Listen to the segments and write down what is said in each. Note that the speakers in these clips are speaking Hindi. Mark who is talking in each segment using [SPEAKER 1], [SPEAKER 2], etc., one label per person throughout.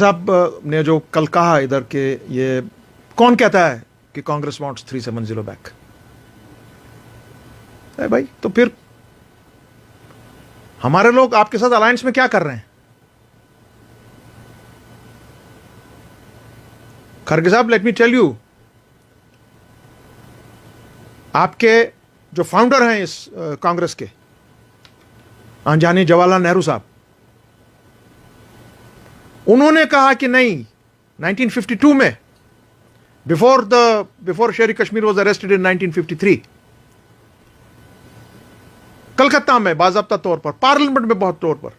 [SPEAKER 1] साहब ने जो कल कहा इधर के, ये कौन कहता है कि कांग्रेस वांट्स 370 बैक? भाई तो फिर हमारे लोग आपके साथ अलायंस में क्या कर रहे हैं? खड़गे साहब, लेट मी टेल यू, आपके जो फाउंडर हैं इस कांग्रेस के, जानी जवाहरलाल नेहरू साहब, उन्होंने कहा कि नहीं, 1952 में, बिफोर शेर Kashmir was arrested in 1953, Calcutta में बाज़ाब्ता तौर पर, पार्लियामेंट में बहुत तौर पर,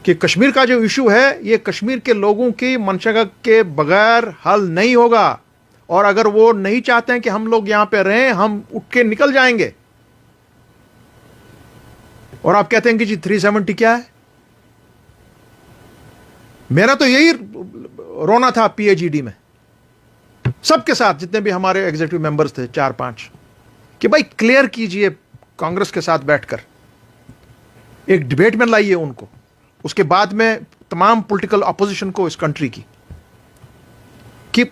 [SPEAKER 1] कि कश्मीर का जो इशू है ये कश्मीर के लोगों की मंशा के बगैर हल नहीं होगा, और अगर वो नहीं चाहते हैं कि हम लोग यहां पे रहें, हम उठ के निकल जाएंगे। और आप कहते हैं कि जी 370 क्या है? मेरा तो यही रोना था पीएचईडी में सबके साथ, जितने भी हमारे एग्जीक्यूटिव मेंबर्स थे 4-5, कि भाई क्लियर कीजिए, कांग्रेस के साथ बैठकर एक डिबेट में लाइए उनको, उसके बाद में तमाम पॉलिटिकल अपोजिशन को इस कंट्री की, कि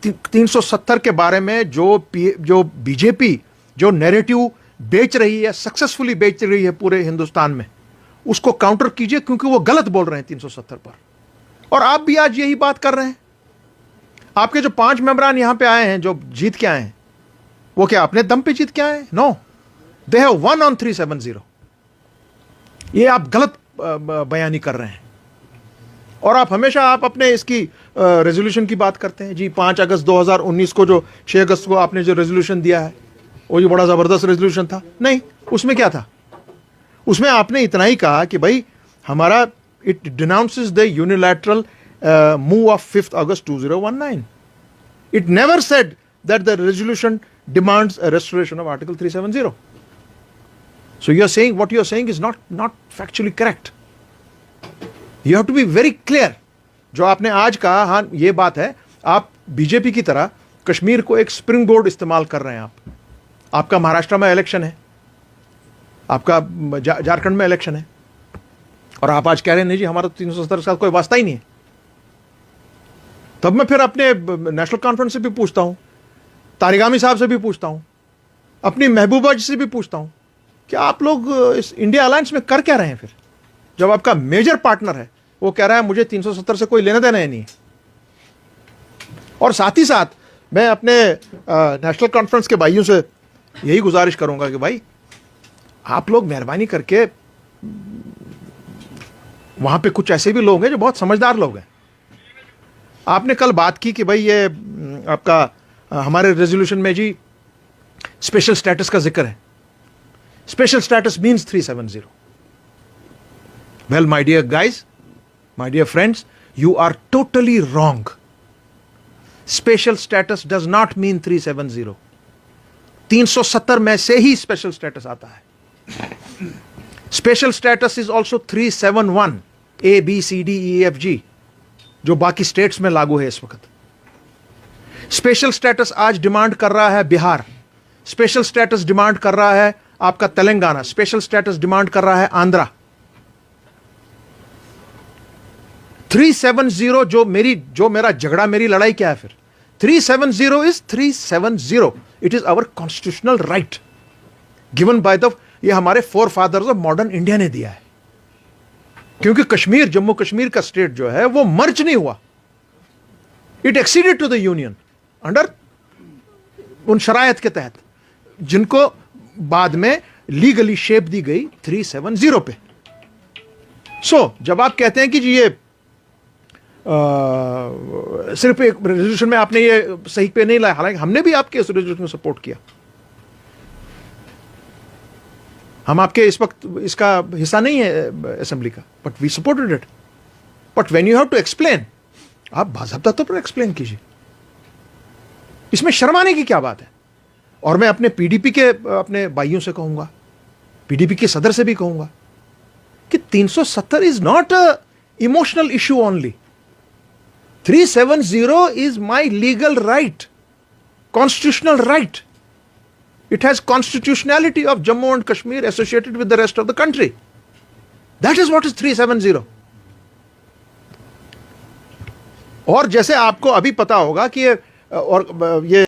[SPEAKER 1] 370 के बारे में जो बीजेपी जो नैरेटिव बेच रही है, सक्सेसफुली बेच रही है पूरे हिंदुस्तान में, उसको काउंटर कीजिए, क्योंकि वो गलत बोल रहे हैं 370 पर। और आप भी आज यही बात कर रहे हैं। आपके जो 5 मेंबरान यहां पे आए हैं, जो जीत के आए हैं, वो क्या अपने दम पे जीत के आए हैं? No, they have won on 370। ये आप गलत बयानी कर रहे हैं। और आप हमेशा आप अपने इसकी रेजोल्यूशन की बात करते हैं जी, 5 अगस्त 2019 को, जो 6 अगस्त को आपने जो रेजोल्यूशन दिया है, वो जो बड़ा जबरदस्त रेजोल्यूशन था। नहीं, उसमें क्या था? उसमें आपने इतना ही कहा कि भाई हमारा it denounces the unilateral move of 5th August 2019. It never said that the resolution demands a restoration of Article 370. So you are saying, what you are saying is not factually correct. You have to be very clear. जो आपने आज कहा, हाँ ये बात है, आप बीजेपी की तरह कश्मीर को एक स्प्रिंग बोर्ड इस्तेमाल कर रहे हैं। आपका महाराष्ट्र में इलेक्शन है, आपका झारखंड में इलेक्शन है, और आप आज कह रहे हैं नहीं जी हमारा 370 के साथ कोई वास्ता ही नहीं है। तब मैं फिर अपने नेशनल कॉन्फ्रेंस से भी पूछता हूं, तारिगामी साहब से भी पूछता हूं, अपनी महबूबा जी से भी पूछता हूं कि आप लोग इस इंडिया अलायंस में कर क्या रहे हैं फिर, जब आपका मेजर पार्टनर है वो कह रहा है मुझे 370 से कोई लेना देना ही नहीं है। और साथ ही साथ मैं अपने नेशनल कॉन्फ्रेंस के भाइयों से यही गुजारिश करूंगा कि भाई आप लोग मेहरबानी करके, वहां पे कुछ ऐसे भी लोग हैं जो बहुत समझदार लोग हैं। आपने कल बात की कि भाई ये आपका हमारे रेजोल्यूशन में जी स्पेशल स्टेटस का जिक्र है। Special status means 370। Well my dear guys, my dear friends, you are totally wrong. Special status does not mean 370। 370 में से ही स्पेशल स्टेटस आता है। Special status is also 371 ABCDEFG, जो बाकी स्टेट्स में लागू है इस वक्त। स्पेशल स्टेटस आज डिमांड कर रहा है बिहार, स्पेशल स्टेटस डिमांड कर रहा है आपका तेलंगाना, स्पेशल स्टेटस डिमांड कर रहा है आंध्रा। 370 जो मेरा झगड़ा, मेरी लड़ाई क्या है फिर? 370 is 370। It is our constitutional right given by the, ये हमारे forefathers of modern India ने दिया है। क्योंकि कश्मीर, जम्मू कश्मीर का स्टेट जो है वो मर्ज नहीं हुआ, it acceded to the union under उन शरायत के तहत जिनको बाद में लीगली शेप दी गई 370 पे। सो जब आप कहते हैं कि जी ये सिर्फ एक रेजोल्यूशन में आपने ये सही पे नहीं लाया, हालांकि हमने भी आपके इस रेजोल्यूशन को सपोर्ट किया, हम आपके इस वक्त इसका हिस्सा नहीं है असेंबली का, but we supported it. But when you have to explain, आप बाज़ाब्ता तौर पर एक्सप्लेन कीजिए, इसमें शर्माने की क्या बात है। और मैं अपने पीडीपी के अपने भाइयों से कहूंगा, पीडीपी के सदर से भी कहूंगा कि 370 is not a emotional issue only. 370 is my legal right, constitutional right. It has constitutionality of Jammu and Kashmir associated with the rest of the country. That is what is 370. और जैसे आपको अभी पता होगा कि और ये